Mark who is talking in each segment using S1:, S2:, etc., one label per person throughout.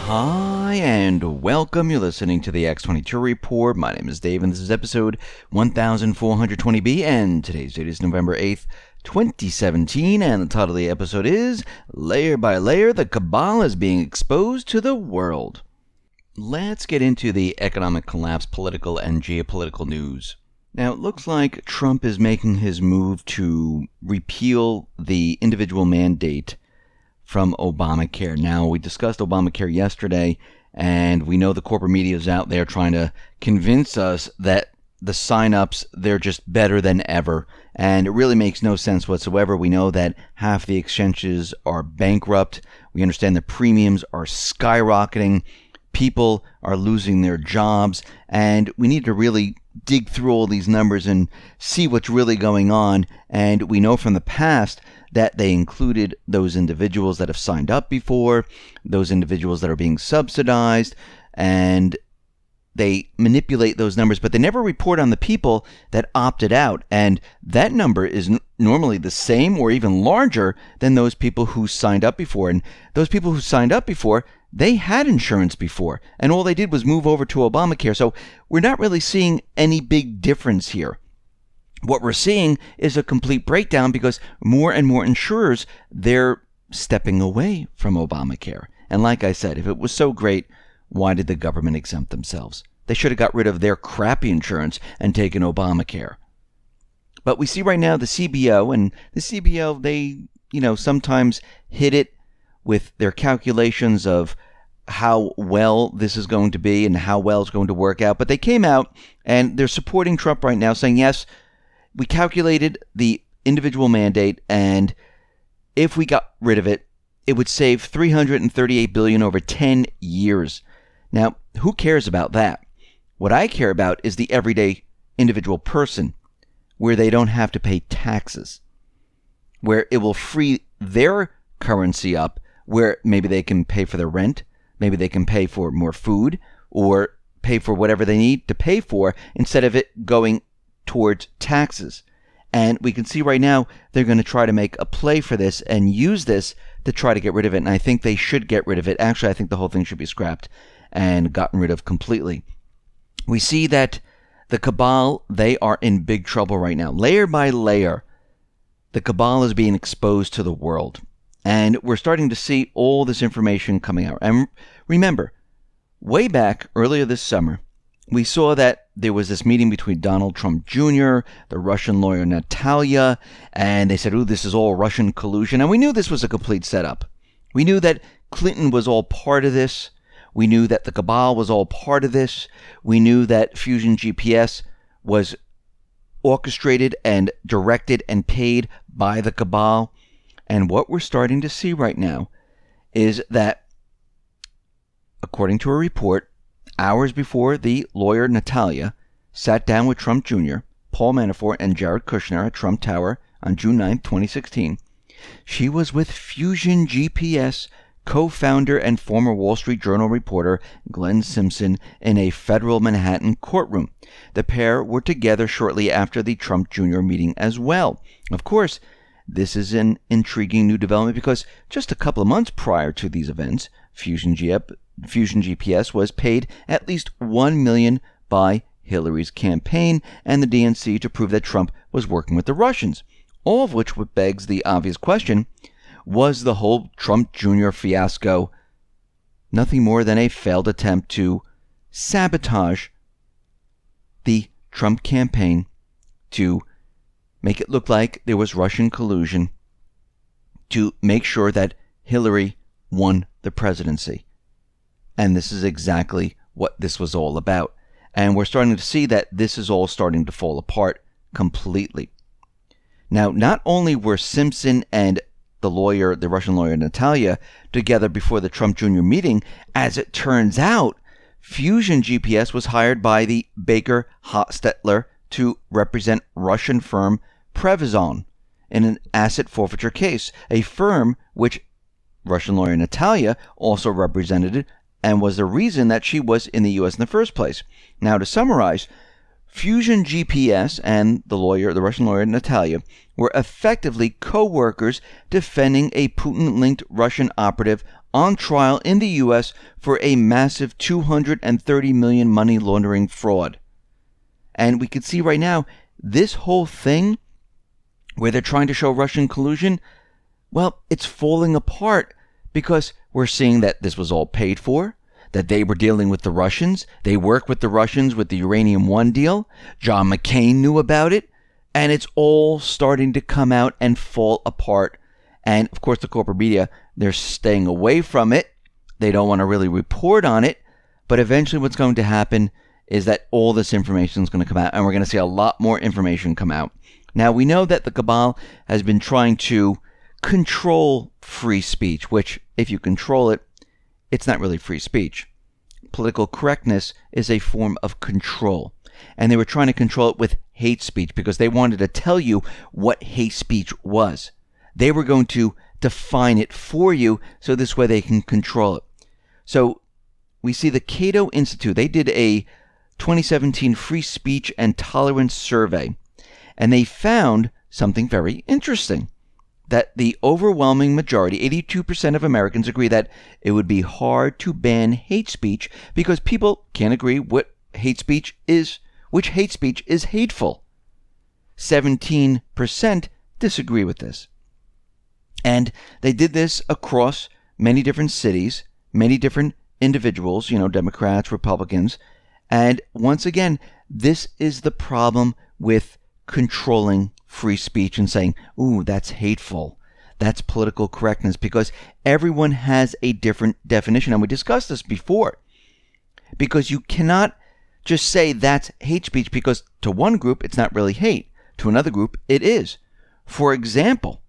S1: Hi and welcome. You're listening to the X22 Report. My name is Dave and this is episode 1420B and today's date is November 8th, 2017, and the title of the episode is Layer by Layer, the Cabal is being exposed to the world. Let's get into the economic collapse, political and geopolitical news. Now, it looks like Trump is making his move to repeal the individual mandate from Obamacare. Now, we discussed Obamacare yesterday, and we know the corporate media is out there trying to convince us that the sign-ups, they're just better than ever, and it really makes no sense whatsoever. We know that half the exchanges are bankrupt. We understand the premiums are skyrocketing. People are losing their jobs, and we need to really dig through all these numbers and see what's really going on. And we know from the past that they included those individuals that have signed up before, those individuals that are being subsidized, and they manipulate those numbers, but they never report on the people that opted out. And that number is normally the same or even larger than those people who signed up before. And those people who signed up before, they had insurance before, and all they did was move over to Obamacare. So we're not really seeing any big difference here. What we're seeing is a complete breakdown because more and more insurers, they're stepping away from Obamacare. And like I said, if it was so great, why did the government exempt themselves? They should have got rid of their crappy insurance and taken Obamacare. But we see right now the CBO, and the CBO, they, sometimes hit it with their calculations of how well this is going to be and how well it's going to work out. But they came out and they're supporting Trump right now, saying, yes, we calculated the individual mandate, and if we got rid of it, it would save $338 billion over 10 years. Now, who cares about that? What I care about is the everyday individual person, where they don't have to pay taxes, where it will free their currency up, where maybe they can pay for their rent, maybe they can pay for more food, or pay for whatever they need to pay for instead of it going towards taxes. And we can see right now they're going to try to make a play for this and use this to try to get rid of it. And I think they should get rid of it. Actually, I think the whole thing should be scrapped and gotten rid of completely. We see that the Cabal, they are in big trouble right now. Layer by layer, the Cabal is being exposed to the world. And we're starting to see all this information coming out. And remember, way back earlier this summer, we saw that there was this meeting between Donald Trump Jr., the Russian lawyer Natalia, and they said, this is all Russian collusion. And we knew this was a complete setup. We knew that Clinton was all part of this. We knew that the Cabal was all part of this. We knew that Fusion GPS was orchestrated and directed and paid by the Cabal. And what we're starting to see right now is that, according to a report, hours before the lawyer Natalia sat down with Trump Jr., Paul Manafort, and Jared Kushner at Trump Tower on June 9, 2016, she was with Fusion GPS co-founder and former Wall Street Journal reporter Glenn Simpson in a federal Manhattan courtroom. The pair were together shortly after the Trump Jr. meeting as well. Of course, this is an intriguing new development because just a couple of months prior to these events, Fusion GPS was paid at least $1 million by Hillary's campaign and the DNC to prove that Trump was working with the Russians. All of which begs the obvious question, was the whole Trump Jr. fiasco nothing more than a failed attempt to sabotage the Trump campaign, to make it look like there was Russian collusion, to make sure that Hillary won the presidency? And this is exactly what this was all about. And we're starting to see that this is all starting to fall apart completely. Now, not only were Simpson and the Russian lawyer Natalia, together before the Trump Jr. meeting, as it turns out, Fusion GPS was hired by the Baker Hostetler to represent Russian firm Prevezon in an asset forfeiture case, a firm which Russian lawyer Natalia also represented and was the reason that she was in the U.S. in the first place. Now, to summarize, Fusion GPS and the Russian lawyer Natalia, were effectively co-workers defending a Putin-linked Russian operative on trial in the U.S. for a massive $230 million money laundering fraud. And we can see right now, this whole thing where they're trying to show Russian collusion, well, it's falling apart because we're seeing that this was all paid for, that they were dealing with the Russians. They work with the Russians with the Uranium One deal. John McCain knew about it. And it's all starting to come out and fall apart. And, of course, the corporate media, they're staying away from it. They don't want to really report on it. But eventually what's going to happen is that all this information is going to come out. And we're going to see a lot more information come out. Now, we know that the Cabal has been trying to control free speech, which, if you control it, it's not really free speech. Political correctness is a form of control. And they were trying to control it with hate speech because they wanted to tell you what hate speech was. They were going to define it for you so this way they can control it. So we see the Cato Institute. They did a 2017 free speech and tolerance survey. And they found something very interesting. That the overwhelming majority, 82% of Americans, agree that it would be hard to ban hate speech because people can't agree which hate speech is hateful. 17% disagree with this. And they did this across many different cities, many different individuals, Democrats, Republicans. And once again, this is the problem with controlling free speech and saying, ooh, that's hateful. That's political correctness, because everyone has a different definition. And we discussed this before. Because you cannot just say that's hate speech because to one group it's not really hate. To another group it is. For example,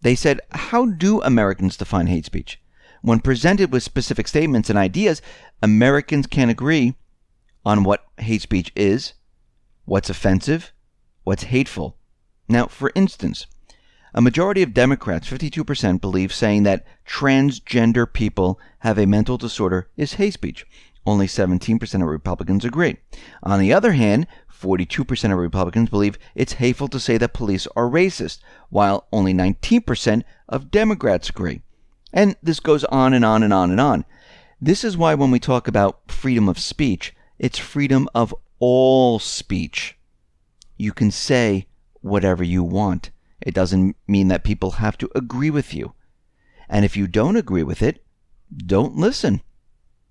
S1: they said, how do Americans define hate speech? When presented with specific statements and ideas, Americans can agree on what hate speech is, what's offensive, what's hateful. Now, for instance, a majority of Democrats, 52%, believe saying that transgender people have a mental disorder is hate speech. Only 17% of Republicans agree. On the other hand, 42% of Republicans believe it's hateful to say that police are racist, while only 19% of Democrats agree. And this goes on and on and on and on. This is why when we talk about freedom of speech, it's freedom of all speech. You can say whatever you want. It doesn't mean that people have to agree with you. And if you don't agree with it, don't listen.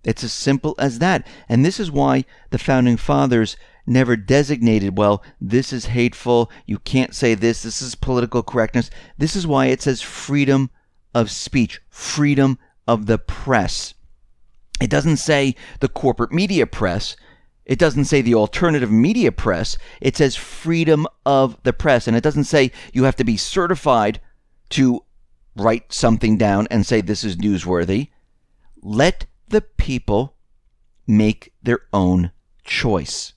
S1: It's as simple as that. And this is why the Founding Fathers never designated, well, this is hateful, you can't say this is political correctness. This is why it says freedom of speech, freedom of the press. It doesn't say the corporate media press. It doesn't say the alternative media press. It says freedom of the press. And it doesn't say you have to be certified to write something down and say this is newsworthy. Let the people make their own choice.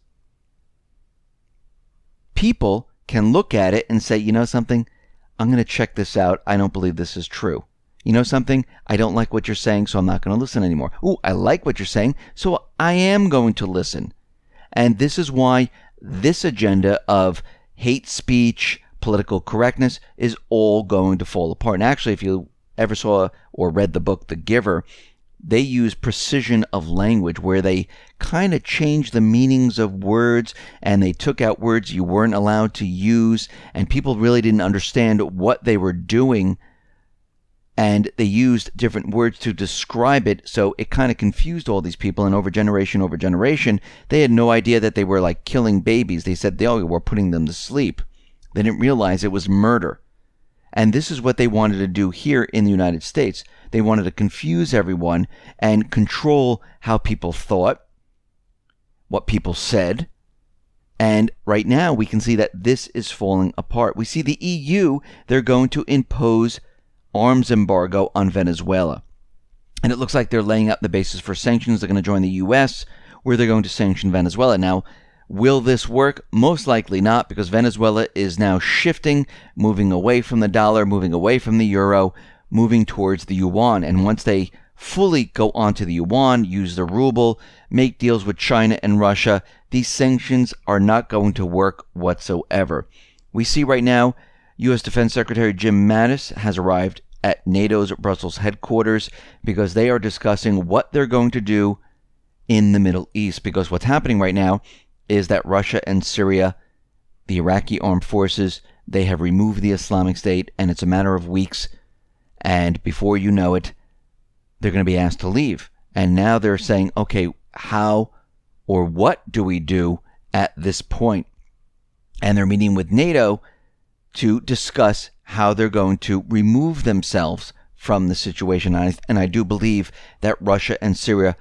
S1: People can look at it and say, you know something? I'm going to check this out. I don't believe this is true. You know something? I don't like what you're saying, so I'm not going to listen anymore. Ooh, I like what you're saying, so I am going to listen. And this is why this agenda of hate speech, political correctness is all going to fall apart. And actually, if you ever saw or read the book The Giver, they use precision of language where they kind of changed the meanings of words and they took out words you weren't allowed to use, and people really didn't understand what they were doing. And they used different words to describe it, so it kind of confused all these people. And over generation, they had no idea that they were like killing babies. They said, oh, we're putting them to sleep. They didn't realize it was murder. And this is what they wanted to do here in the United States. They wanted to confuse everyone and control how people thought, what people said. And right now we can see that this is falling apart. We see the EU, they're going to impose arms embargo on Venezuela. And it looks like they're laying out the basis for sanctions. They're going to join the U.S., where they're going to sanction Venezuela. Now, will this work? Most likely not, because Venezuela is now shifting, moving away from the dollar, moving away from the euro, moving towards the yuan. And once they fully go onto the yuan, use the ruble, make deals with China and Russia. These sanctions are not going to work whatsoever. We see right now U.S. Defense Secretary Jim Mattis has arrived at NATO's Brussels headquarters because they are discussing what they're going to do in the Middle East. Because what's happening right now is that Russia and Syria, the Iraqi armed forces, they have removed the Islamic State, and it's a matter of weeks. And before you know it, they're going to be asked to leave. And now they're saying, okay, how or what do we do at this point? And they're meeting with NATO to discuss how they're going to remove themselves from the situation. And I do believe that Russia and Syria,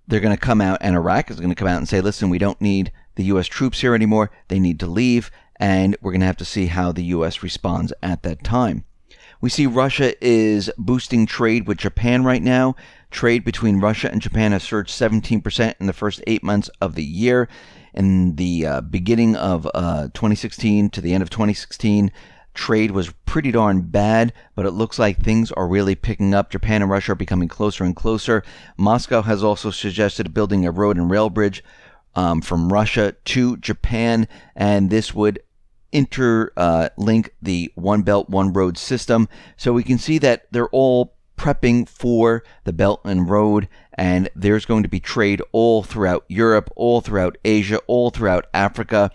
S1: they're going to come out, and Iraq is going to come out and say, listen, we don't need the U.S. troops here anymore. They need to leave. And we're going to have to see how the U.S. responds at that time. We see Russia is boosting trade with Japan right now. Trade between Russia and Japan has surged 17% in the first 8 months of the year. In the beginning of 2016 to the end of 2016, trade was pretty darn bad, but it looks like things are really picking up. Japan and Russia are becoming closer and closer. Moscow has also suggested building a road and rail bridge from Russia to Japan, and this would interlink the One Belt, One Road system. So we can see that they're all prepping for the Belt and Road, and there's going to be trade all throughout Europe, all throughout Asia, all throughout Africa,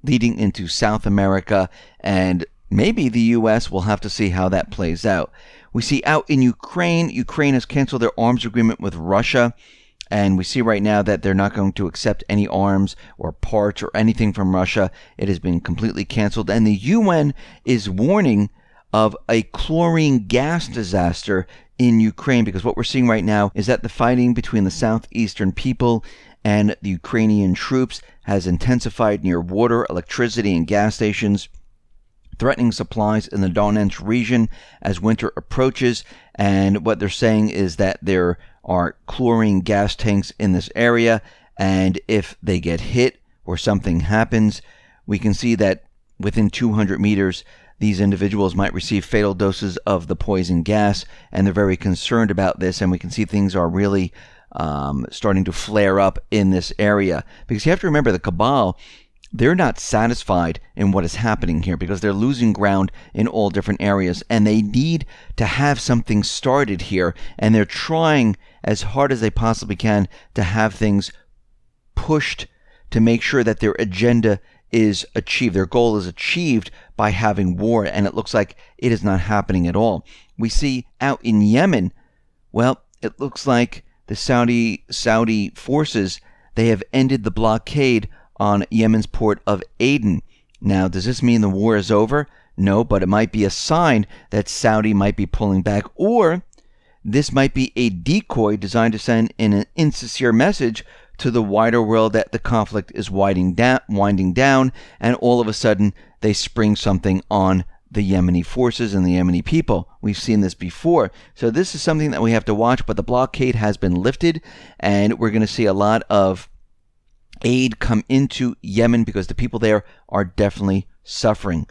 S1: leading into South America, and maybe the U.S. will have to see how that plays out. We see out in Ukraine has canceled their arms agreement with Russia, and we see right now that they're not going to accept any arms or parts or anything from Russia. It has been completely canceled, and the UN is warning of a chlorine gas disaster in Ukraine, because what we're seeing right now is that the fighting between the southeastern people and the Ukrainian troops has intensified near water, electricity, and gas stations, threatening supplies in the Donetsk region as winter approaches. And what they're saying is that there are chlorine gas tanks in this area, and if they get hit or something happens, we can see that within 200 meters, these individuals might receive fatal doses of the poison gas, and they're very concerned about this, and we can see things are really starting to flare up in this area. Because you have to remember, the Cabal, they're not satisfied in what is happening here because they're losing ground in all different areas, and they need to have something started here, and they're trying as hard as they possibly can to have things pushed to make sure that their agenda is achieved. Their goal is achieved by having war, and it looks like it is not happening at all. We see out in Yemen, well, it looks like the Saudi forces, they have ended the blockade on Yemen's port of Aden. Now, does this mean the war is over? No, but it might be a sign that Saudi might be pulling back, or this might be a decoy designed to send in an insincere message to the wider world that the conflict is winding down, and all of a sudden they spring something on the Yemeni forces and the Yemeni people. We've seen this before. So this is something that we have to watch, but the blockade has been lifted, and we're going to see a lot of aid come into Yemen because the people there are definitely suffering.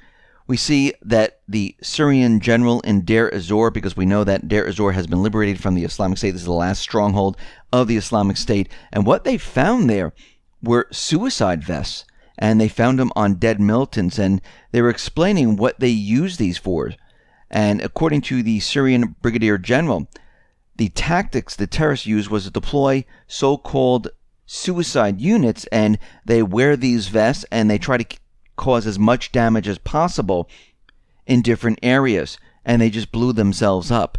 S1: We see that the Syrian general in Deir ez-Zor, because we know that Deir ez-Zor has been liberated from the Islamic State. This is the last stronghold of the Islamic State. And what they found there were suicide vests, and they found them on dead militants, and they were explaining what they used these for. And according to the Syrian brigadier general, the tactics the terrorists used was to deploy so-called suicide units, and they wear these vests and they try to cause as much damage as possible in different areas, and they just blew themselves up.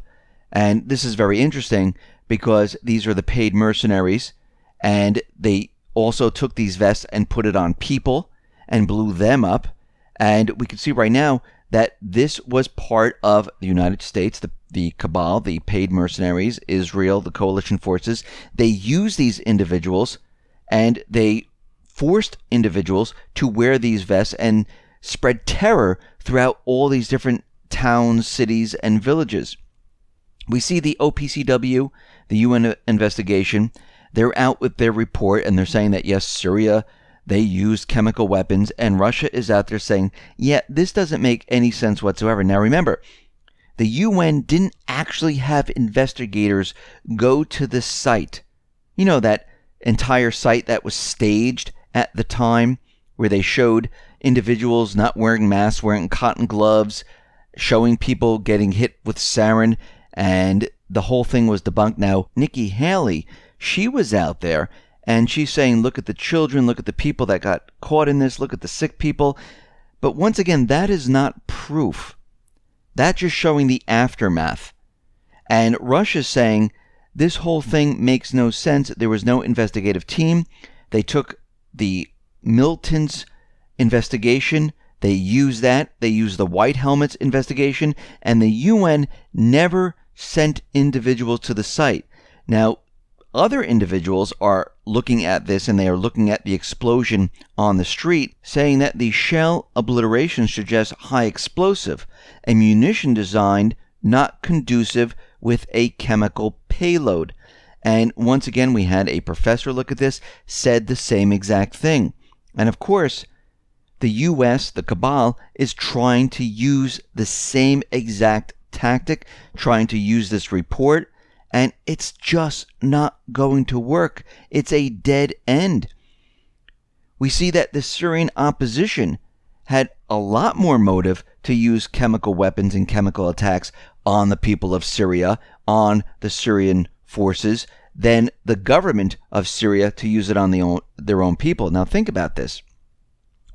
S1: And this is very interesting because these are the paid mercenaries, and they also took these vests and put it on people and blew them up. And we can see right now that this was part of the United States, the Cabal, the paid mercenaries, Israel, the coalition forces. They used these individuals, and they forced individuals to wear these vests and spread terror throughout all these different towns, cities, and villages. We see the OPCW, the UN investigation. They're out with their report, and they're saying that, yes, Syria, they used chemical weapons, and Russia is out there saying, yeah, this doesn't make any sense whatsoever. Now remember, the UN didn't actually have investigators go to the site. You know, that entire site that was staged at the time, where they showed individuals not wearing masks, wearing cotton gloves, showing people getting hit with sarin, and the whole thing was debunked. Now, Nikki Haley, she was out there, and she's saying, look at the children, look at the people that got caught in this, look at the sick people. But once again, that is not proof. That's just showing the aftermath. And Russia's saying this whole thing makes no sense. There was no investigative team. They took the Milton's investigation. They used that. They used the White Helmets investigation. And the UN never sent individuals to the site. Now, other individuals are looking at this, and they are looking at the explosion on the street, saying that the shell obliteration suggests high explosive, a munition designed not conducive with a chemical payload. And once again, we had a professor look at this, said the same exact thing. And of course, the U.S., the Cabal, is trying to use the same exact tactic, trying to use this report, and it's just not going to work. It's a dead end. We see that the Syrian opposition had a lot more motive to use chemical weapons and chemical attacks on the people of Syria, on the Syrian forces, than the government of Syria to use it on their own people. Now think about this.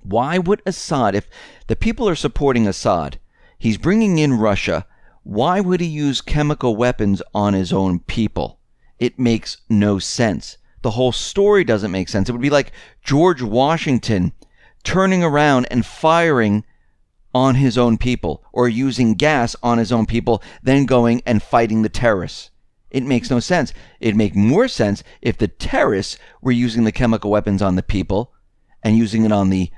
S1: Why would Assad, if the people are supporting Assad, he's bringing in Russia, why would he use chemical weapons on his own people? It makes no sense. The whole story doesn't make sense. It would be like George Washington turning around and firing on his own people, or using gas on his own people, then going and fighting the terrorists. It makes no sense. It'd make more sense if the terrorists were using the chemical weapons on the people and using it on the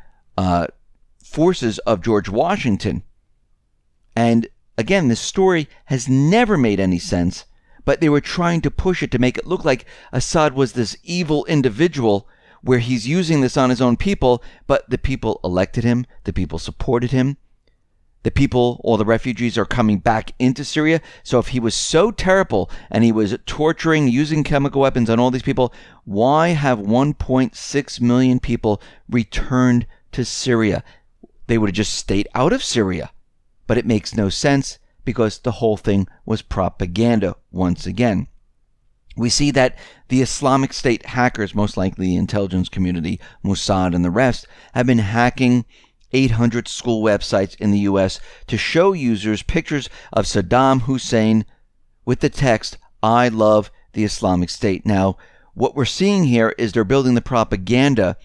S1: forces of George Washington. And again, this story has never made any sense, but they were trying to push it to make it look like Assad was this evil individual where he's using this on his own people, but the people elected him, the people supported him, the people, all the refugees are coming back into Syria. So if he was so terrible and he was torturing, using chemical weapons on all these people, why have 1.6 million people returned to Syria? They would have just stayed out of Syria. But it makes no sense because the whole thing was propaganda once again. We see that the Islamic State hackers, most likely the intelligence community, Mossad and the rest, have been hacking 800 school websites in the U.S. to show users pictures of Saddam Hussein with the text, "I love the Islamic State." Now, what we're seeing here is they're building the propaganda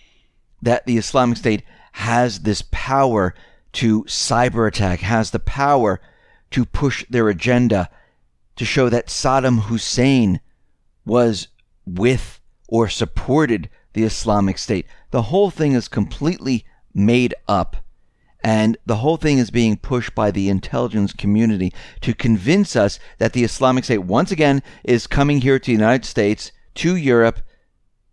S1: that the Islamic State has this power to cyber attack, has the power to push their agenda, to show that Saddam Hussein was with or supported the Islamic State. The whole thing is completely made up, and the whole thing is being pushed by the intelligence community to convince us that the Islamic State once again is coming here to the United States, to Europe,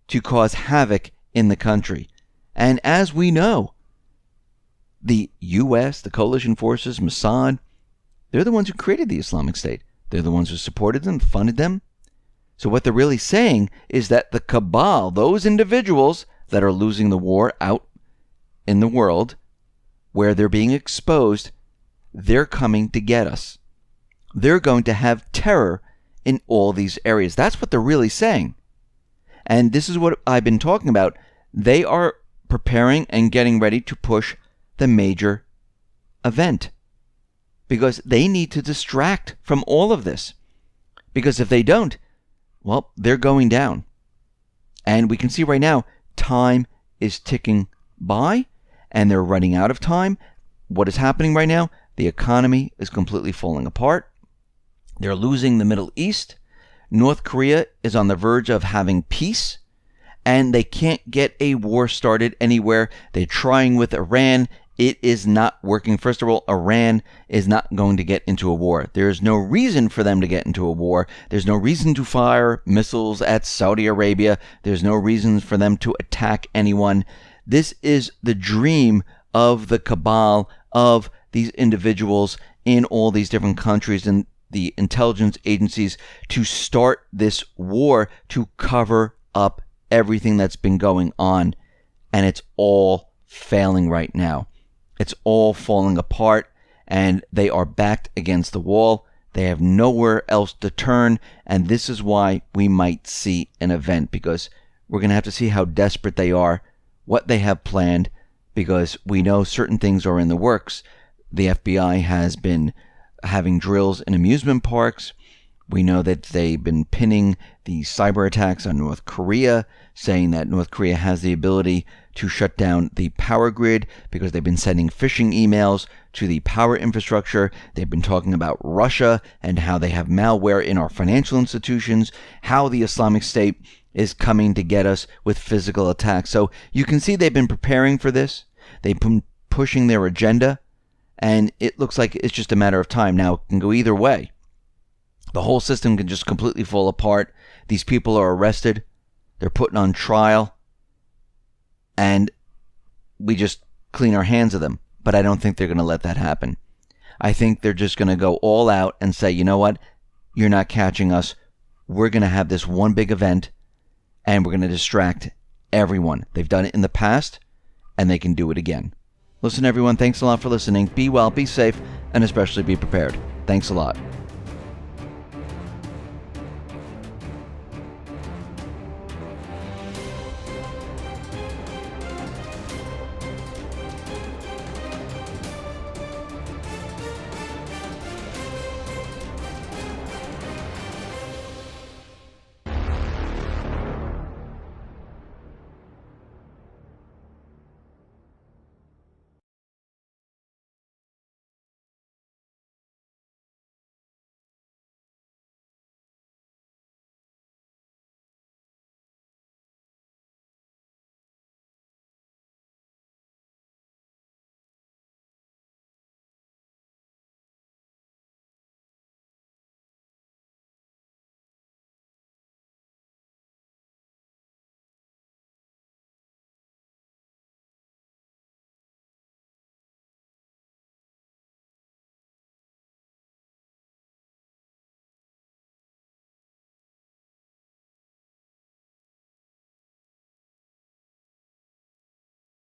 S1: to cause havoc in the country. And as we know, the U.S., the coalition forces, Mossad, they're the ones who created the Islamic State. They're the ones who supported them, funded them. So what they're really saying is that the Cabal, those individuals that are losing the war out in the world, where they're being exposed, they're coming to get us. They're going to have terror in all these areas. That's what they're really saying. And this is what I've been talking about. They are preparing and getting ready to push the major event because they need to distract from all of this. Because if they don't, well, they're going down. And we can see right now, time is ticking by, and they're running out of time. What is happening right now? The economy is completely falling apart. They're losing the Middle East. North Korea is on the verge of having peace, and they can't get a war started anywhere. They're trying with Iran. It is not working. First of all, Iran is not going to get into a war. There is no reason for them to get into a war. There's no reason to fire missiles at Saudi Arabia. There's no reason for them to attack anyone. This is the dream of the Cabal, of these individuals in all these different countries and the intelligence agencies to start this war to cover up everything that's been going on. And it's all failing right now. It's all falling apart, and they are backed against the wall. They have nowhere else to turn, and this is why we might see an event, because we're going to have to see how desperate they are, what they have planned, because we know certain things are in the works. The FBI has been having drills in amusement parks. We know that they've been pinning the cyber attacks on North Korea, saying that North Korea has the ability to shut down the power grid because they've been sending phishing emails to the power infrastructure. They've been talking about Russia and how they have malware in our financial institutions, how the Islamic State is coming to get us with physical attacks. So you can see they've been preparing for this. They've been pushing their agenda, and it looks like it's just a matter of time. Now, it can go either way. The whole system can just completely fall apart. These people are arrested. They're put on trial. And we just clean our hands of them. But I don't think they're going to let that happen. I think they're just going to go all out and say, you know what? You're not catching us. We're going to have this one big event, and we're going to distract everyone. They've done it in the past, and they can do it again. Listen, everyone, thanks a lot for listening. Be well, be safe, and especially be prepared. Thanks a lot.